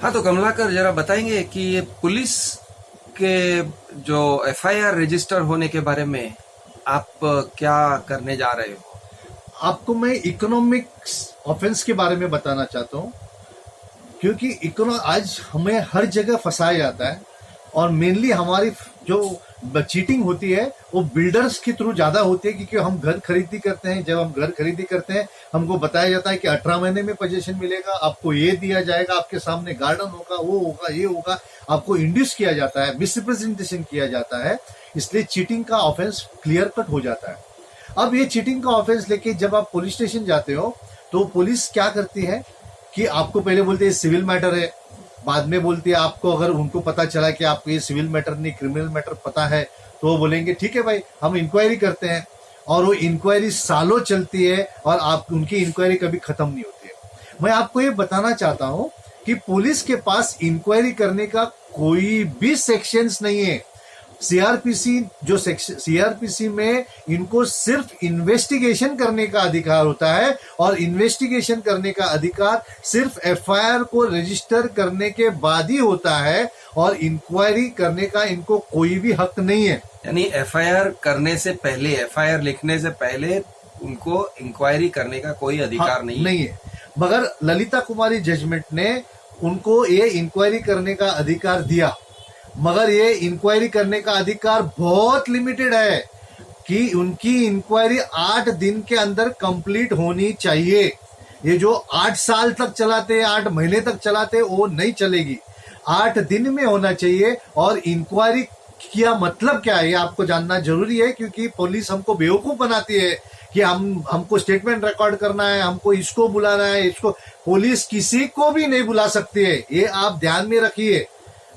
हाँ, तो कमलाकर जरा बताएंगे कि ये पुलिस के जो एफआईआर रजिस्टर होने के बारे में आप क्या करने जा रहे हो? आपको मैं इकोनॉमिक्स ऑफेंस के बारे में बताना चाहता हूँ, क्योंकि आज हमें हर जगह फंसाया जाता है और मेनली हमारी जो चीटिंग होती है वो बिल्डर्स के थ्रू ज्यादा होती है, क्योंकि हम घर खरीदी करते हैं। जब हम घर खरीदी करते हैं हमको बताया जाता है कि 18 महीने में पोजीशन मिलेगा, आपको ये दिया जाएगा, आपके सामने गार्डन होगा, वो होगा, ये होगा। आपको इंड्यूस किया जाता है, मिसरिप्रेजेंटेशन किया जाता है, इसलिए चीटिंग का ऑफेंस क्लियर कट हो जाता है। अब ये चीटिंग का ऑफेंस लेके जब आप पुलिस स्टेशन जाते हो तो पुलिस क्या करती है कि आपको पहले बोलते हैं सिविल मैटर है, बाद में बोलती है आपको, अगर उनको पता चला कि आपको ये सिविल मैटर नहीं क्रिमिनल मैटर पता है तो वो बोलेंगे ठीक है भाई, हम इंक्वायरी करते हैं। और वो इंक्वायरी सालों चलती है और आप उनकी इंक्वायरी कभी खत्म नहीं होती है। मैं आपको ये बताना चाहता हूं कि पुलिस के पास इंक्वायरी करने का कोई भी सेक्शंस नहीं है। सीआरपीसी में इनको सिर्फ इन्वेस्टिगेशन करने का अधिकार होता है, और इन्वेस्टिगेशन करने का अधिकार सिर्फ एफआईआर को रजिस्टर करने के बाद ही होता है, और इंक्वायरी करने का इनको कोई भी हक नहीं है। यानी एफआईआर करने से पहले, एफआईआर लिखने से पहले उनको इंक्वायरी करने का कोई अधिकार नहीं है। मगर ललिता कुमारी जजमेंट ने उनको ये इंक्वायरी करने का अधिकार दिया, मगर ये इंक्वायरी करने का अधिकार बहुत लिमिटेड है कि उनकी इंक्वायरी 8 दिन के अंदर कंप्लीट होनी चाहिए। ये जो 8 साल तक चलाते, 8 महीने तक चलाते, वो नहीं चलेगी। 8 दिन में होना चाहिए। और इंक्वायरी किया मतलब क्या है ये आपको जानना जरूरी है, क्योंकि पुलिस हमको बेवकूफ बनाती है कि हमको स्टेटमेंट रिकॉर्ड करना है, हमको इसको बुलाना है, इसको। पुलिस किसी को भी नहीं बुला सकती है, ये आप ध्यान में रखिए।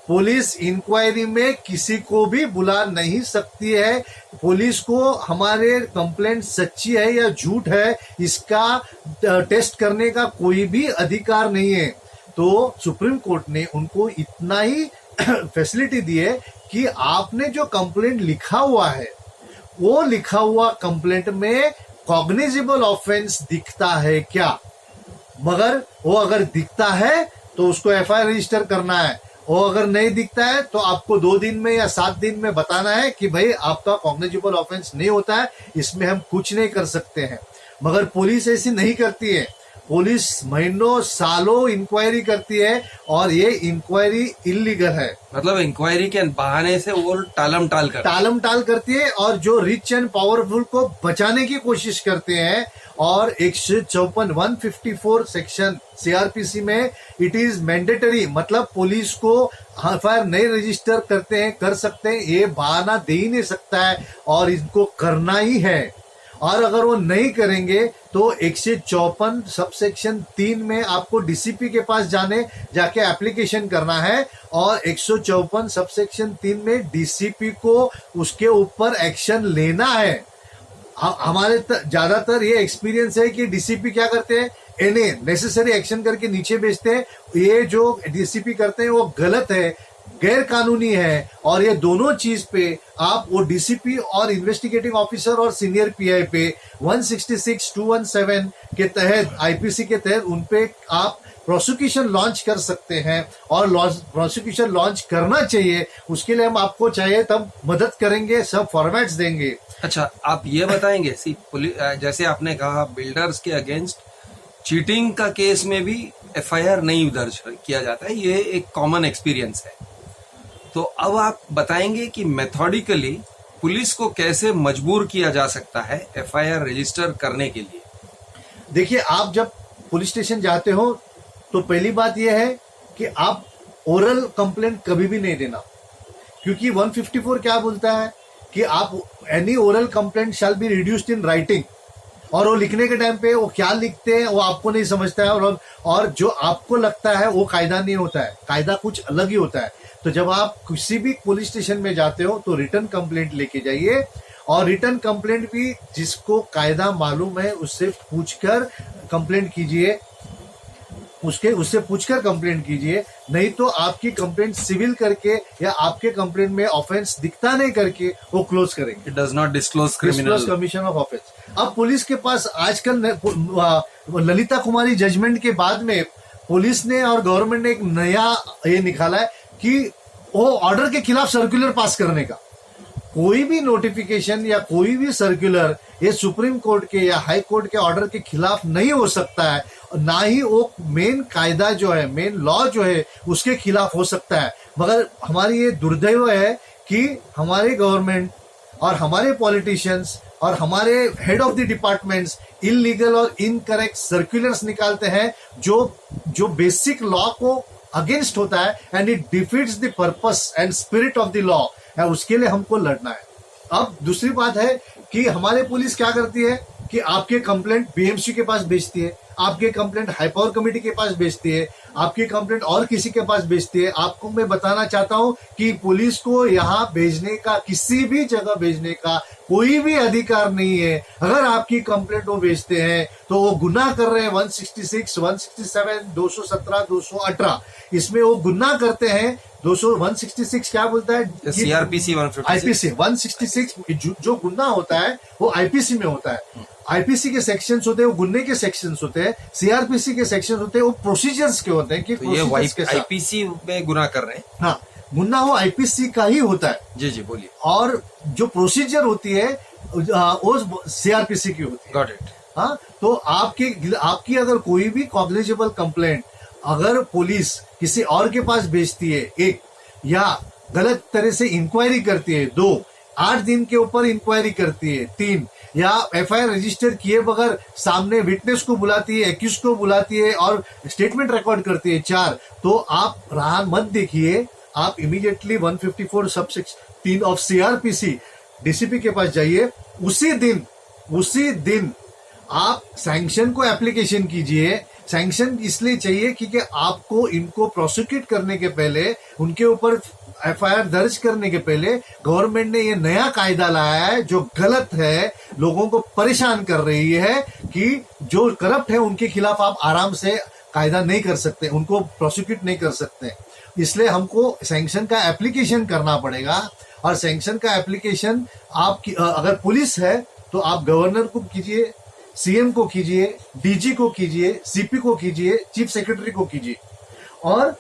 पुलिस इंक्वायरी में किसी को भी बुला नहीं सकती है। पुलिस को हमारे कंप्लेंट सच्ची है या झूठ है इसका टेस्ट करने का कोई भी अधिकार नहीं है। तो सुप्रीम कोर्ट ने उनको इतना ही फैसिलिटी दी है कि आपने जो कंप्लेंट लिखा हुआ है, वो लिखा हुआ कंप्लेंट में कॉग्निजेबल ऑफेंस दिखता है क्या। मगर वो अगर दिखता है तो उसको एफआईआर रजिस्टर करना है, और अगर नहीं दिखता है तो आपको 2 दिन में या 7 दिन में बताना है कि भाई आपका कॉग्निजेबल ऑफेंस नहीं होता है, इसमें हम कुछ नहीं कर सकते हैं। मगर पुलिस ऐसी नहीं करती है। पुलिस महीनों सालों इंक्वायरी करती है, और ये इंक्वायरी इलीगल है। मतलब इंक्वायरी के बहाने से वो टालम टाल करती है, और जो रिच एंड पावरफुल को बचाने की कोशिश करते हैं। और 154 154 सेक्शन सीआरपीसी में इट इज मैंडेटरी, मतलब पुलिस को एफआईआर नहीं रजिस्टर करते हैं, कर सकते हैं, ये बहाना दे ही नहीं सकता है, और इनको करना ही है। और अगर वो नहीं करेंगे तो 154 सबसेक्शन 3 में आपको डीसीपी के पास जाके एप्लीकेशन करना है, और 154 सबसेक्शन 3 में डीसीपी को उसके ऊपर एक्शन लेना है। हमारे ज्यादातर ये एक्सपीरियंस है कि डीसीपी क्या करते हैं, एनए नेसेसरी एक्शन करके नीचे भेजते हैं। ये जो डीसीपी करते हैं वो गलत है, गैर कानूनी है। और ये दोनों चीज पे आप वो डीसीपी और इन्वेस्टिगेटिंग ऑफिसर और सीनियर पीआई पे 166 217 के तहत, आईपीसी के तहत उन पे आप प्रोसिक्यूशन लॉन्च कर सकते हैं, और प्रोसिक्यूशन लॉन्च करना चाहिए। उसके लिए हम आपको चाहिए तब मदद करेंगे, सब फॉर्मेट्स देंगे। अच्छा, आप ये बताएंगे जैसे आपने कहा बिल्डर्स के अगेंस्ट चीटिंग का केस में भी एफआईआर नहीं दर्ज किया जाता है, ये एक कॉमन एक्सपीरियंस है। तो अब आप बताएंगे कि मेथोडिकली पुलिस को कैसे मजबूर किया जा सकता है एफआईआर रजिस्टर करने के लिए। देखिए, आप जब पुलिस स्टेशन जाते हो तो पहली बात यह है कि आप ओरल कंप्लेंट कभी भी नहीं देना, क्योंकि 154 क्या बोलता है कि आप any oral complaint shall be reduced in writing. और वो लिखने के टाइम पे वो क्या लिखते हैं वो आपको नहीं समझता है, और जो आपको लगता है वो कायदा नहीं होता है, कायदा कुछ अलग ही होता है। तो जब आप किसी भी पुलिस स्टेशन में जाते हो तो रिटर्न कंप्लेंट लेके जाइए, और रिटर्न कंप्लेंट भी जिसको कायदा मालूम है उससे पूछकर कंप्लेंट कीजिए, उससे पूछकर कंप्लेंट कीजिए। नहीं तो आपकी कंप्लेंट सिविल करके या आपके कंप्लेंट में ऑफेंस दिखता नहीं करके वो क्लोज करेंगे। It does not disclose criminal commission of offence. अब पुलिस के पास आजकल ललिता कुमारी जजमेंट के बाद में पुलिस ने और गवर्नमेंट ने एक नया ये निकाला है कि वो ऑर्डर के खिलाफ सर्कुलर पास करने का। कोई भी नोटिफिकेशन या कोई भी सर्कुलर ये सुप्रीम कोर्ट के या हाई कोर्ट के ऑर्डर के खिलाफ नहीं हो सकता है, ना ही वो मेन कायदा जो है, मेन लॉ जो है उसके खिलाफ हो सकता है। मगर हमारी ये दुर्दैव है कि हमारे गवर्नमेंट और हमारे पॉलिटिशियंस और हमारे head of the departments illegal और इनकरेक्ट सर्कुलर्स निकालते हैं जो बेसिक लॉ को अगेंस्ट होता है and it defeats the purpose and spirit of the law. उसके लिए हमको लड़ना है। अब दूसरी बात है कि हमारे पुलिस क्या करती है कि आपके कंप्लेंट बीएमसी के पास भेजती है, आपके कंप्लेंट हाई पावर कमेटी के पास भेजती है, आपकी कंप्लेंट और किसी के पास भेजती है। आपको मैं बताना चाहता हूं कि पुलिस को यहाँ भेजने का, किसी भी जगह भेजने का कोई भी अधिकार नहीं है। अगर आपकी कंप्लेंट वो भेजते हैं तो वो गुनाह कर रहे हैं। 166, 167, 217, 218 इसमें वो गुनाह करते हैं। 166 क्या बोलता है? सीआरपीसी 156 आईपीसी 166 जो गुनाह होता है वो आईपीसी में होता है। आईपीसी के सेक्शंस होते हैं वो गुन्ने के सेक्शंस होते हैं, सीआरपीसी के सेक्शन होते हैं वो प्रोसीजर्स के होते हैं कि तो ये आईपीसी में गुनाह कर रहे हैं। हाँ, गुनाह वो आईपीसी का ही होता है। जी जी बोलिए। और जो प्रोसीजर होती है वो सीआरपीसी की होती है। Got it. हाँ, तो आपकी अगर कोई भी कॉग्निजेबल कंप्लेंट अगर पुलिस किसी और के पास भेजती है, एक, या गलत तरह से इंक्वायरी करती है, 2, 8 दिन के ऊपर इंक्वायरी करती है, 3, या एफआईआर रजिस्टर किए बगैर सामने विटनेस को बुलाती है, एक्यूज को बुलाती है और स्टेटमेंट रिकॉर्ड करती है, 4, तो आप राह मत देखिए, आप immediately 154 subsection 3 of CrPC DCP के पास जाइए। उसी दिन आप सैंक्शन को एप्लीकेशन कीजिए। सैंक्शन इसलिए चाहिए क्योंकि आपको इनको प्रोसिक्यूट करने के पहले, उनके ऊपर एफआईआर दर्ज करने के पहले गवर्नमेंट ने ये नया कायदा लाया है जो गलत है, लोगों को परेशान कर रही है कि जो करप्ट है उनके खिलाफ आप आराम से कायदा नहीं कर सकते, उनको प्रोसिक्यूट नहीं कर सकते। इसलिए हमको सैंक्शन का एप्लीकेशन करना पड़ेगा। और सैंक्शन का एप्लीकेशन आपकी अगर पुलिस है तो आप गवर्नर को कीजिए, सीएम को कीजिए, डीजी को कीजिए, सीपी को कीजिए, चीफ सेक्रेटरी को कीजिए। और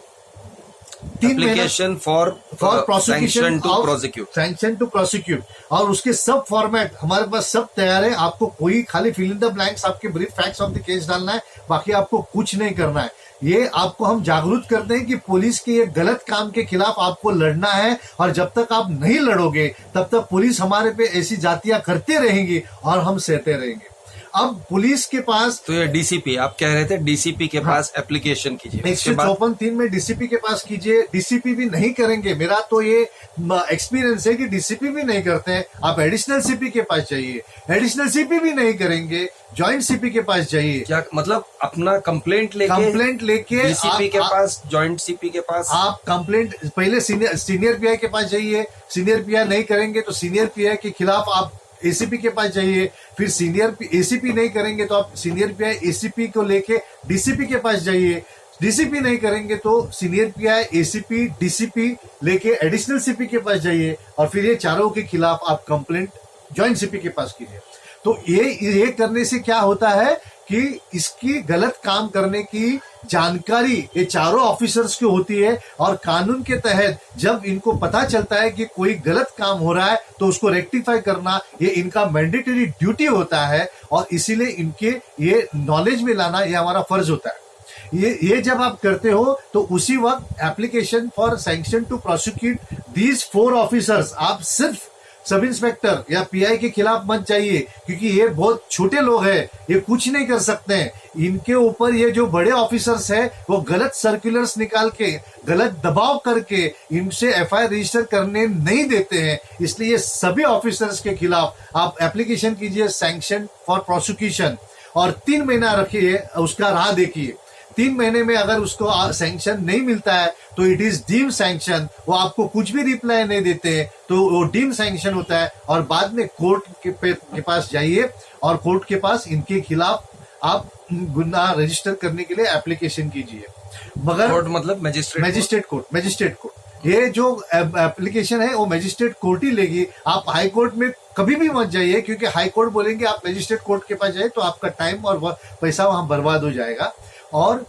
application for prosecution to prosecute, sanction to prosecute, और उसके सब फॉर्मेट हमारे पास सब तैयार है। आपको कोई खाली फिल इन द ब्लैंक्स, आपके brief facts of the case डालना है, बाकी आपको कुछ नहीं करना है। ये आपको हम जागरूक करते हैं कि पुलिस के ये गलत काम के खिलाफ आपको लड़ना है, और जब तक आप नहीं लड़ोगे तब तक पुलिस हमारे पे ऐसी जातियां करते रहेंगी और हम सहते रहेंगे। अब पुलिस के पास तो ये डीसीपी आप कह रहे थे, डीसीपी के पास एप्लीकेशन कीजिए। 154(3) में डीसीपी के पास कीजिए। डीसीपी भी नहीं करेंगे, मेरा तो ये एक्सपीरियंस है कि डीसीपी भी नहीं करते हैं, आप एडिशनल सीपी के पास जाइए। एडिशनल सीपी भी नहीं करेंगे, जॉइंट सीपी के पास जाइए। क्या मतलब अपना कंप्लेंट लेके डीसीपी के पास, जॉइंट सीपी के पास आप कंप्लेंट पहले सीनियर पीआई के पास जाइए। सीनियर पीआई नहीं करेंगे तो सीनियर पीआई के खिलाफ आप एसीपी के पास जाइए। फिर सीनियर एसीपी नहीं करेंगे तो आप सीनियर पीआई एसीपी को लेके डीसीपी के पास जाइए। डीसीपी नहीं करेंगे तो सीनियर पीआई एसीपी डीसीपी लेके एडिशनल सीपी के पास जाइए। और फिर ये चारों के खिलाफ आप कंप्लेंट जॉइंट सीपी के पास कीजिए। तो ये करने से क्या होता है कि इसकी गलत काम करने की जानकारी ये चारों ऑफिसर्स की होती है, और कानून के तहत जब इनको पता चलता है कि कोई गलत काम हो रहा है तो उसको रेक्टिफाई करना ये इनका मैंडेटरी ड्यूटी होता है। और इसीलिए इनके ये नॉलेज में लाना ये हमारा फर्ज होता है। ये जब आप करते हो तो उसी वक्त application for sanction to prosecute these 4 officers, आप सिर्फ सब इंस्पेक्टर या पीआई के खिलाफ मत जाइए, क्योंकि ये बहुत छोटे लोग हैं, ये कुछ नहीं कर सकते हैं। इनके ऊपर ये जो बड़े ऑफिसर्स हैं वो गलत सर्कुलर्स निकाल के, गलत दबाव करके इनसे एफआईआर रजिस्टर करने नहीं देते हैं। इसलिए सभी ऑफिसर्स के खिलाफ आप एप्लीकेशन कीजिए सैंक्शन फॉर प्रोसिक्यूशन, और 3 महीना रखिए, उसका राह देखिए। 3 महीने में अगर उसको सैंक्शन नहीं मिलता है तो इट इज डीम सैंक्शन। वो आपको कुछ भी रिप्लाई नहीं देते हैं तो वो डीम सैंक्शन होता है। और बाद में कोर्ट के पास जाइए और कोर्ट के पास इनके खिलाफ आप गुनाह रजिस्टर करने के लिए एप्लीकेशन कीजिए। मगर कोर्ट मतलब मैजिस्ट्रेट कोर्ट, ये जो एप्लीकेशन है वो मैजिस्ट्रेट कोर्ट ही लेगी। आप हाई कोर्ट में कभी भी मत जाइए, क्योंकि हाई कोर्ट बोलेंगे आप मैजिस्ट्रेट कोर्ट के पास जाए तो आपका टाइम और पैसा वहां बर्बाद हो जाएगा। और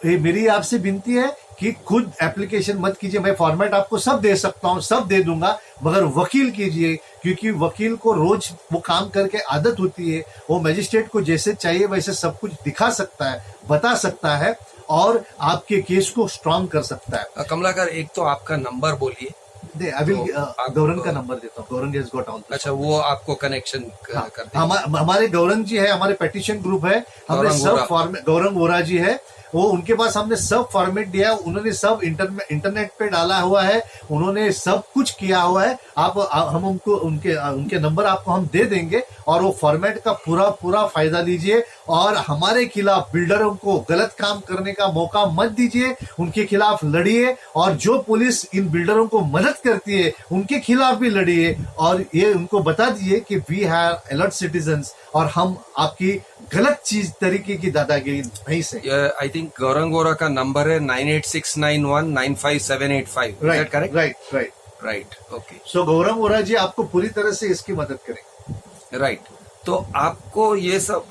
ये मेरी आपसे विनती है कि खुद एप्लीकेशन मत कीजिए। मैं फॉर्मेट आपको सब दे सकता हूँ, सब दे दूंगा, मगर वकील कीजिए, क्योंकि वकील को रोज वो काम करके आदत होती है। वो मजिस्ट्रेट को जैसे चाहिए वैसे सब कुछ दिखा सकता है, बता सकता है और आपके केस को स्ट्रांग कर सकता है। कमलाकर, एक तो आपका नंबर बोलिए। गौरंग का नंबर देता हूँ। Gaurang has got all. अच्छा, वो आपको कनेक्शन कर देंगे। हमारे गौरंग जी है, हमारे पेटिशन ग्रुप है, हमने सब फॉर्मेट, गौरंग वोरा जी है, वो उनके पास हमने सब फॉर्मेट दिया, उन्होंने सब इंटरनेट पे डाला हुआ है, उन्होंने सब कुछ किया हुआ है। हम उनको उनके नंबर आपको हम दे देंगे और वो फॉर्मेट का पूरा फायदा लीजिए और हमारे खिलाफ बिल्डरों को गलत काम करने का मौका मत दीजिए, उनके खिलाफ लड़िए और जो पुलिस इन बिल्डरों को मदद करती है उनके खिलाफ भी लड़िए और ये उनको बता दीजिए कि वी हैव अलर्ट सिटीजन्स और हम आपकी गलत चीज तरीके की दादागिरी नहीं से। आई थिंक गौरंग वोरा का नंबर है 9869195785। Right, okay. So Gaurang Vora ji आपको पूरी तरह से इसकी मदद करेंगे। राइट। तो आपको ये सब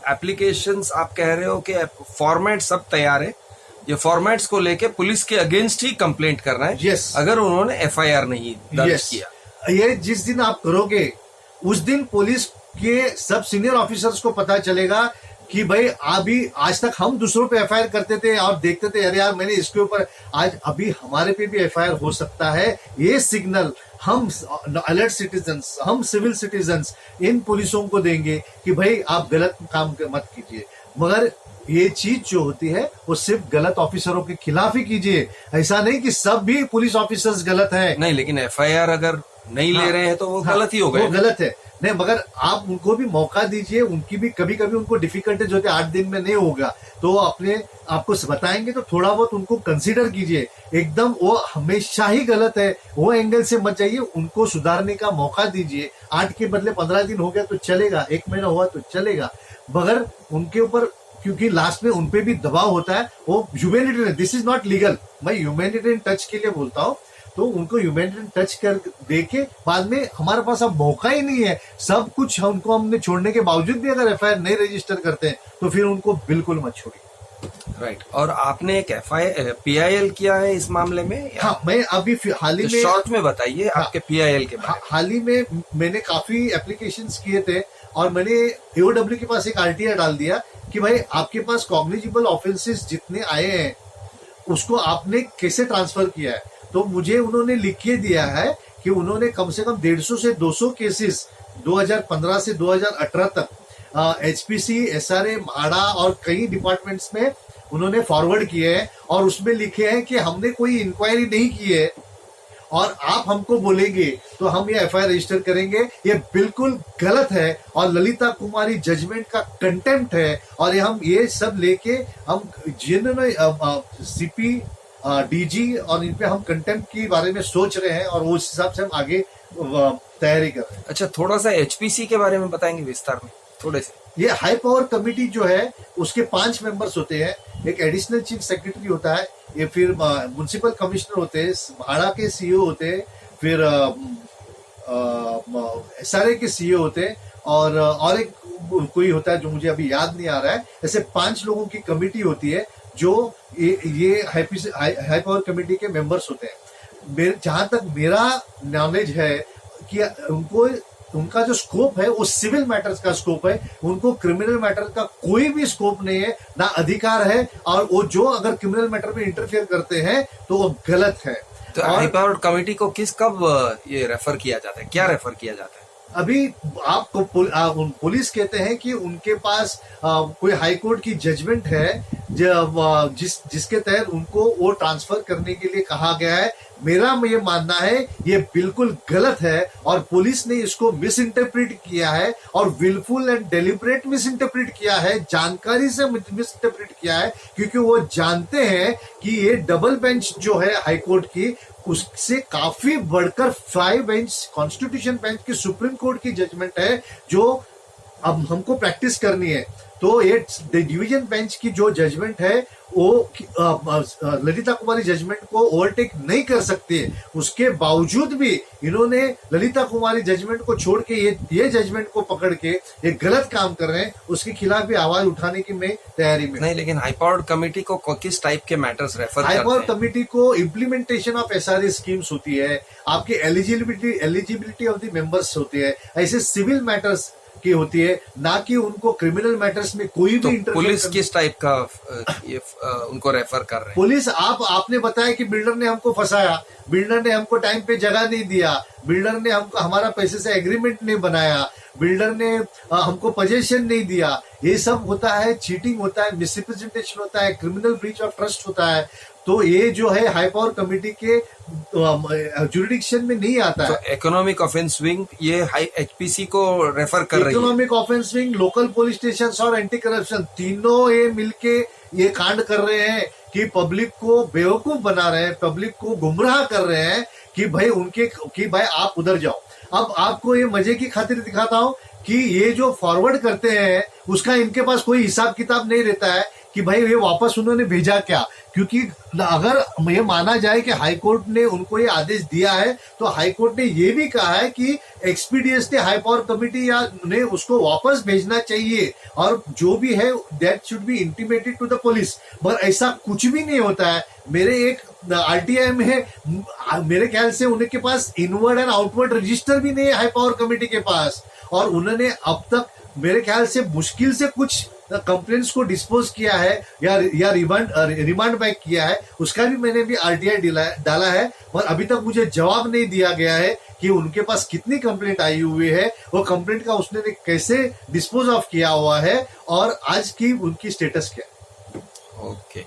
एप्लीकेशंस आप कह रहे हो कि फॉर्मेट सब तैयार है, ये फॉर्मेट्स को लेके पुलिस के अगेंस्ट ही कंप्लेंट करना है। Yes. अगर उन्होंने एफआईआर नहीं दर्ज किया। ये जिस दिन आप करोगे उस दिन पुलिस के सब सीनियर ऑफिसर्स को पता चलेगा कि भाई आज तक हम दूसरों पे एफआईआर करते थे और देखते थे अरे यार मैंने इसके ऊपर, आज अभी हमारे पे भी एफआईआर हो सकता है। ये सिग्नल हम अलर्ट सिटीजन्स, हम सिविल सिटीजन्स इन पुलिसों को देंगे कि भाई आप गलत काम मत कीजिए। मगर ये चीज जो होती है वो सिर्फ गलत ऑफिसरों के खिलाफ ही कीजिए, ऐसा नहीं कि सब भी पुलिस ऑफिसर्स गलत है। नहीं, लेकिन एफआईआर अगर नहीं ले रहे हैं तो वो गलत ही हो गए। वो गलत है नहीं, मगर आप उनको भी मौका दीजिए, उनकी भी कभी कभी उनको डिफिकल्टीज होते हैं, 8 दिन में नहीं होगा तो आपको बताएंगे तो थोड़ा बहुत उनको कंसीडर कीजिए। एकदम वो हमेशा ही गलत है वो एंगल से मत जाइए, उनको सुधारने का मौका दीजिए। 8 के बदले 15 दिन हो गया तो चलेगा, 1 महीना हुआ तो चलेगा, मगर उनके ऊपर क्योंकि लास्ट में उनपे भी दबाव होता है। वो humanitarian, this is not legal, मैं ह्यूमैनिटेरियन टच के लिए बोलता हूँ, तो उनको ह्यूमैनिटेरियन टच कर देके बाद में हमारे पास अब मौका ही नहीं है, सब कुछ उनको हमने छोड़ने के बावजूद भी अगर एफआईआर नहीं रजिस्टर करते हैं तो फिर उनको बिल्कुल मत छोड़िए। राइट। और आपने एक पीआईएल किया है इस मामले में? हाँ, मैं अभी हाल ही में, शॉर्ट में बताइए आपके पीआईएल के बारे में। हाल ही में मैंने काफी एप्लीकेशंस किए थे और मैंने एओडब्ल्यू के पास एक आरटीआई डाल दिया कि भाई आपके पास कॉग्निजिबल ऑफेंसेस जितने आए हैं उसको आपने कैसे ट्रांसफर किया है। तो मुझे उन्होंने लिख के दिया है कि उन्होंने कम से कम 150 से 200 केसेस 2015 से 2018 तक एचपीसी, एसआरए, म्हाडा और कई डिपार्टमेंट्स में उन्होंने फॉरवर्ड किए हैं और उसमें लिखे हैं कि हमने कोई इंक्वायरी नहीं की है और आप हमको बोलेंगे तो हम ये एफआईआर रजिस्टर करेंगे। ये बिल्कुल गलत है और ललिता कुमारी जजमेंट का कंटेम्प्ट है और हम ये सब लेके हम जिन्होंने सीपी, डीजी और इन पे हम कंटेम्प्ट के बारे में सोच रहे हैं और उस हिसाब से हम आगे तैयारी कर रहे हैं। अच्छा, थोड़ा सा एचपीसी के बारे में बताएंगे विस्तार में थोड़े से? ये हाई पावर कमेटी जो है उसके 5 मेंबर्स होते हैं। एक एडिशनल चीफ सेक्रेटरी होता है, ये फिर म्युनिसिपल कमिश्नर होते हैं, म्हाडा के सीईओ होते हैं, फिर एसआरए के सीईओ होते हैं और एक कोई होता है जो मुझे अभी याद नहीं आ रहा है। ऐसे 5 लोगों की कमेटी होती है जो ये हाई पावर कमेटी के मेंबर्स होते हैं। जहां तक मेरा नॉलेज है कि उनका जो स्कोप है वो सिविल मैटर्स का स्कोप है, उनको क्रिमिनल मैटर का कोई भी स्कोप नहीं है, ना अधिकार है, और वो जो अगर क्रिमिनल मैटर में इंटरफेयर करते हैं तो वो गलत है। तो हाई पावर कमेटी को कब ये रेफर किया जाता है, क्या रेफर किया जाता है? अभी आपको पुलिस कहते हैं कि उनके पास कोई हाई कोर्ट की जजमेंट है जिसके तहत उनको वो ट्रांसफर करने के लिए कहा गया है। मेरा ये मानना है ये बिल्कुल गलत है और पुलिस ने इसको मिस इंटरप्रेट किया है और wilful and deliberate misinterpret किया है, जानकारी से मिस इंटरप्रेट किया है, क्योंकि वो जानते हैं कि ये डबल बेंच जो है हाई कोर्ट की उससे काफी बढ़कर 5 बेंच कॉन्स्टिट्यूशन बेंच की सुप्रीम कोर्ट की जजमेंट है जो अब हमको प्रैक्टिस करनी है। तो ये डिवीजन बेंच की जो जजमेंट है वो ललिता कुमारी जजमेंट को ओवरटेक नहीं कर सकती है। उसके बावजूद भी इन्होंने ललिता कुमारी जजमेंट को छोड़ के ये जजमेंट को पकड़ के ये गलत काम कर रहे हैं, उसके खिलाफ भी आवाज उठाने की मैं तैयारी में। नहीं, लेकिन हाईपावर्ड कमेटी को किस टाइप के मैटर्स रेफर करते हाईपावर हैं? कमेटी को इम्प्लीमेंटेशन ऑफ एसआरए स्कीम्स होती है, आपकी एलिजिबिलिटी ऑफ द मेंबर्स होती है, ऐसे सिविल मैटर्स की होती है, ना कि उनको क्रिमिनल मैटर्स में कोई तो भी इंटरफेयर। पुलिस किस टाइप का ये उनको रेफर कर रहे हैं? पुलिस आपने बताया कि बिल्डर ने हमको फंसाया, बिल्डर ने हमको टाइम पे जगह नहीं दिया, बिल्डर ने हमको हमारा पैसे से एग्रीमेंट नहीं बनाया, बिल्डर ने हमको पोजेशन नहीं दिया, ये सब होता है, चीटिंग होता है, मिसरिप्रेजेंटेशन होता है, क्रिमिनल ब्रीच ऑफ ट्रस्ट होता है। तो ये जो है हाई पावर कमेटी के जुरिडिक्शन में नहीं आता है। तो इकोनॉमिक ऑफेंस विंग ये हाई एचपीसी को रेफर कर रही है। Economic offence wing, local police station और एंटी करप्शन तीनों ये मिलके ये कांड कर रहे हैं कि पब्लिक को बेवकूफ बना रहे हैं, पब्लिक को गुमराह कर रहे हैं कि भाई आप उधर जाओ। अब आपको ये मजे की खातिर दिखाता हूं कि ये जो फॉरवर्ड करते हैं उसका इनके पास कोई हिसाब किताब नहीं रहता है कि भाई ये वापस उन्होंने भेजा क्या, क्योंकि अगर ये माना जाए कि हाई कोर्ट ने उनको ये आदेश दिया है तो हाई कोर्ट ने ये भी कहा है कि एक्सपीडियंटली हाई पावर कमेटी या ने उसको वापस भेजना चाहिए और जो भी है that should be intimated to the police. मगर ऐसा कुछ भी नहीं होता है। मेरे एक आरटीआई में मेरे ख्याल से उनके पास इनवर्ड एंड आउटवर्ड रजिस्टर भी नहीं है हाई पावर कमेटी के पास, और उन्होंने अब तक मेरे ख्याल से मुश्किल से कुछ कंप्लेंट्स को डिस्पोज किया है या रिमांड बैक किया है। उसका भी मैंने भी आरटीआई डाला है, और अभी तक मुझे जवाब नहीं दिया गया है कि उनके पास कितनी कंप्लेंट आई हुई है, वो कंप्लेंट का उसने कैसे डिस्पोज ऑफ किया हुआ है और आज की उनकी स्टेटस क्या। ओके,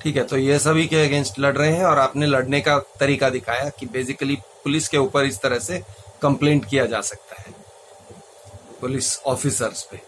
ठीक है। तो ये सभी के अगेंस्ट लड़ रहे हैं और आपने लड़ने का तरीका दिखाया कि बेसिकली पुलिस के ऊपर इस तरह से कंप्लेंट किया जा सकता है, पुलिस ऑफिसर्स पे।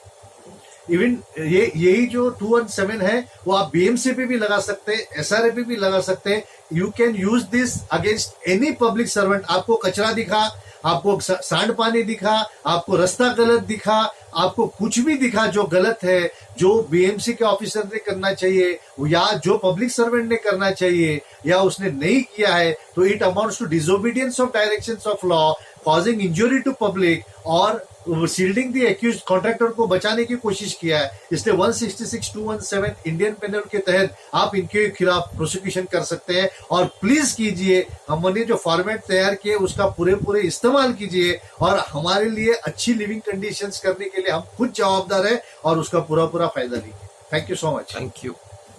इवन यही जो 217 है वो आप बीएमसी पे भी लगा सकते हैं, एसआरए पे भी लगा सकते हैं। You can use this against any public servant. आपको कचरा दिखा, आपको सांड पानी दिखा, आपको रास्ता गलत दिखा, आपको कुछ भी दिखा जो गलत है, जो बीएमसी के ऑफिसर ने करना चाहिए या जो पब्लिक सर्वेंट ने करना चाहिए या उसने नहीं किया है, तो it amounts to disobedience of directions of law, causing injury to public और सील्डिंग द एक्यूज्ड कॉन्ट्रैक्टर को बचाने की कोशिश किया है। इसलिए 166(217) इंडियन पेनल के तहत आप इनके खिलाफ प्रोसिक्यूशन कर सकते हैं। और प्लीज कीजिए, हमने जो फॉर्मेट तैयार किए उसका पूरे इस्तेमाल कीजिए और हमारे लिए अच्छी लिविंग कंडीशंस करने के लिए हम खुद जवाबदार है और उसका पूरा फायदा लीजिए। Thank you so much. Thank you.